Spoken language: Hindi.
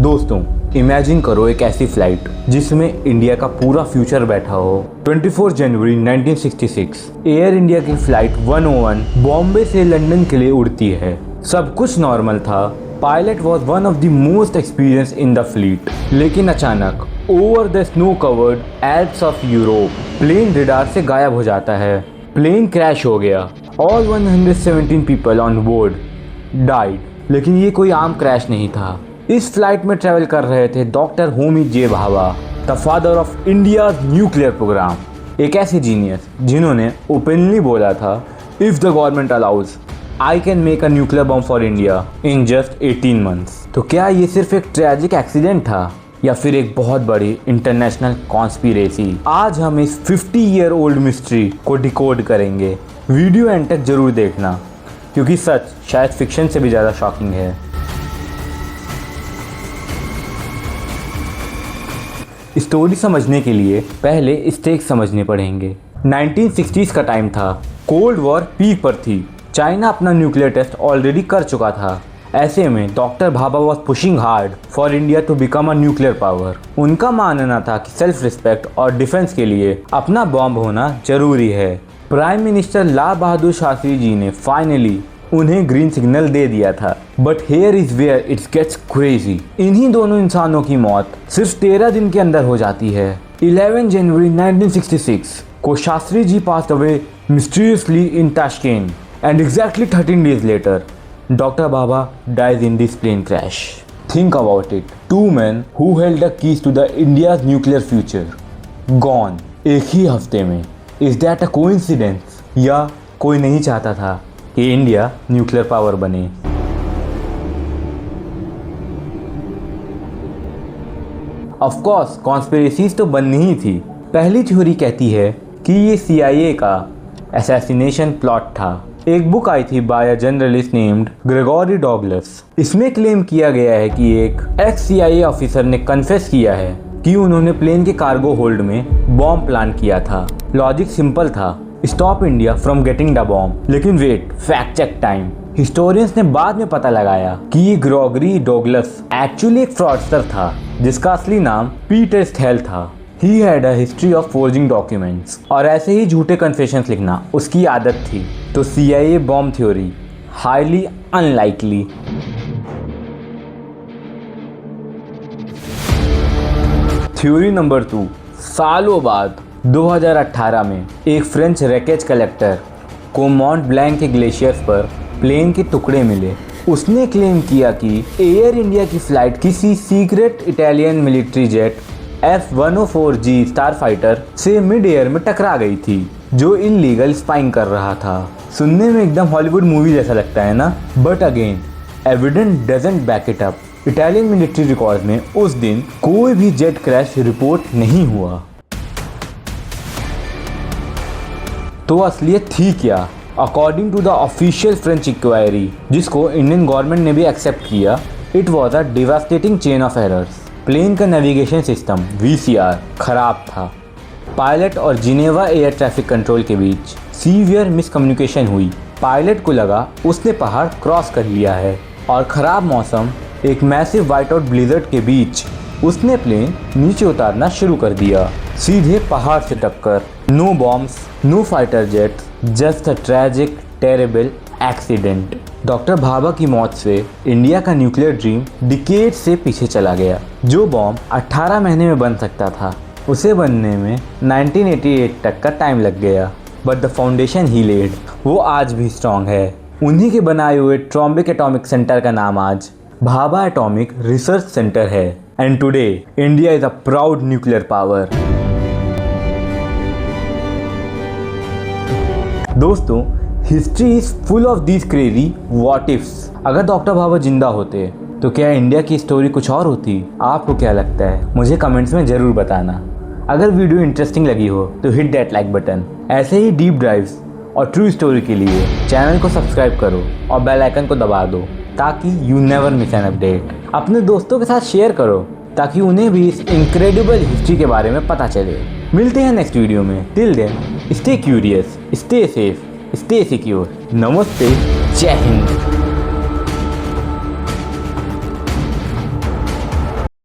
दोस्तों इमेजिन करो एक ऐसी फ्लाइट जिसमें इंडिया का पूरा फ्यूचर बैठा हो। 24 जनवरी 1966 एयर इंडिया की फ्लाइट 101 बॉम्बे से लंदन के लिए उड़ती है। सब कुछ नॉर्मल था। Pilot was one of the most experience in the fleet. लेकिन अचानक over the snow covered Alps of Europe plane radar से गायब हो जाता है। प्लेन क्रैश हो गया। All 117 people on board died. लेकिन ये कोई आम क्रैश नहीं था। इस फ्लाइट में ट्रैवल कर रहे थे doctor Homi J Bhabha, the father of India nuclear programme. एक ऐसे जीनियस जिन्होंने ओपनली बोला था, if the government allows I can make a nuclear bomb for India in just 18 months. तो क्या ये सिर्फ एक ट्रेजिक एक्सीडेंट था या फिर एक बहुत बड़ी इंटरनेशनल कॉन्स्पिरेसी? आज हम इस 50 ईयर ओल्ड मिस्ट्री को डिकोड करेंगे। वीडियो एंड तक जरूर देखना, क्योंकि सच शायद फिक्शन से भी ज़्यादा शॉकिंग है। स्टोरी समझने के लिए पहले स्टेक्स समझने पड़ेंगे। 1960s का टाइम था। कोल्ड वॉर पीक पर थी। चाइना अपना न्यूक्लियर टेस्ट ऑलरेडी कर चुका था। ऐसे में doctor Bhabha was pushing hard for India to become a nuclear power. उनका मानना था कि सेल्फ रिस्पेक्ट और डिफेंस के लिए अपना बॉम्ब होना जरूरी है। प्राइम मिनिस्टर लाल बहादुर शास्त्री जी ने फाइनली उन्हें ग्रीन सिग्नल दे दिया था। But here is where it's gets crazy. इन्हीं दोनों इंसानों की मौत सिर्फ 13 दिन के अंदर हो जाती है। 11 जनवरी 1966 को Shastri ji passed away mysteriously in Tashkent and exactly 13 days later doctor Bhabha dies in this plane crash. Think about it. Two men who held the keys to the India's nuclear future gone एक ही हफ्ते में। Is that a coincidence? या कोई नहीं चाहता था कि इंडिया न्यूक्लियर पावर बने? ऑफ कोर्स कॉन्स्पिरेसीज तो बननी ही थी। पहली थ्योरी कहती है कि ये CIA का असैसिनेशन प्लॉट था। एक बुक आई थी by a journalist named Gregory Douglas. इसमें क्लेम किया गया है कि एक एक्स CIA ऑफिसर ने कन्फेस किया है कि उन्होंने प्लेन के कार्गो होल्ड में बॉम्ब प्लान किया था। लॉजिक सिंपल था, stop India from getting the bomb. लेकिन wait, fact check time. Historians ने बाद में पता लगाया कि ये ग्रेगोरी डॉगलस एक्चुअली एक फ्रॉडस्टर था जिसका असली नाम पीटर स्टेल था। He had a history of forging documents और ऐसे ही झूठे कन्फेशंस लिखना उसकी आदत थी। तो CIA bomb theory highly unlikely. Theory number 2। सालों बाद 2018 में एक फ्रेंच रैकेज कलेक्टर को माउंट ब्लैंक के ग्लेशियर्स पर प्लेन के टुकड़े मिले। उसने क्लेम किया कि एयर इंडिया की फ्लाइट किसी secret Italian military jet F-104G Starfighter से मिड एयर में टकरा गई थी, जो इलीगल स्पाइंग कर रहा था। सुनने में एकदम हॉलीवुड मूवी जैसा लगता है ना? But again evidence doesn't back it up. Italian military record में उस दिन कोई भी जेट क्रैश रिपोर्ट नहीं हुआ। तो असलियत थी क्या? According to the official French inquiry, जिसको इंडियन गवर्नमेंट ने भी एक्सेप्ट किया, it was a devastating chain of errors. Plane का नेविगेशन सिस्टम VCR खराब था। पायलट और जिनेवा एयर ट्रैफिक कंट्रोल के बीच सीवियर मिसकम्युनिकेशन हुई। पायलट को लगा उसने पहाड़ क्रॉस कर लिया है और ख़राब मौसम, एक मैसिव वाइट आउट ब्लिजर्ड के बीच उसने प्लेन नीचे उतारना शुरू कर दिया। सीधे पहाड़ से टक्कर। No bombs, no fighter jets, just a tragic terrible accident. Doctor Bhabha की मौत से इंडिया का न्यूक्लियर ड्रीम डिकेड से पीछे चला गया। जो बॉम्ब 18 महीने में बन सकता था, उसे बनने में 1988 तक का टाइम लग गया। But the foundation he laid, वो आज भी स्ट्रॉन्ग है। उन्हीं के बनाए हुए ट्रॉम्बिक एटॉमिक सेंटर का नाम आज भाभा एटॉमिक रिसर्च सेंटर है। And today India is a proud nuclear power. दोस्तों, history is full of these crazy what ifs. अगर डॉक्टर भाभा जिंदा होते तो क्या इंडिया की स्टोरी कुछ और होती? आपको क्या लगता है? मुझे कमेंट्स में ज़रूर बताना। अगर वीडियो इंटरेस्टिंग लगी हो तो हिट दैट लाइक बटन। ऐसे ही डीप ड्राइव्स और ट्रू स्टोरी के लिए चैनल को सब्सक्राइब करो और बेल आइकन को दबा दो, ताकि you never miss an update. अपने दोस्तों के साथ शेयर करो ताकि उन्हें भी इस इनक्रेडिबल हिस्ट्री के बारे में पता चले। मिलते हैं नेक्स्ट वीडियो में। Till then stay curious, stay safe, stay secure. नमस्ते, जय हिंद।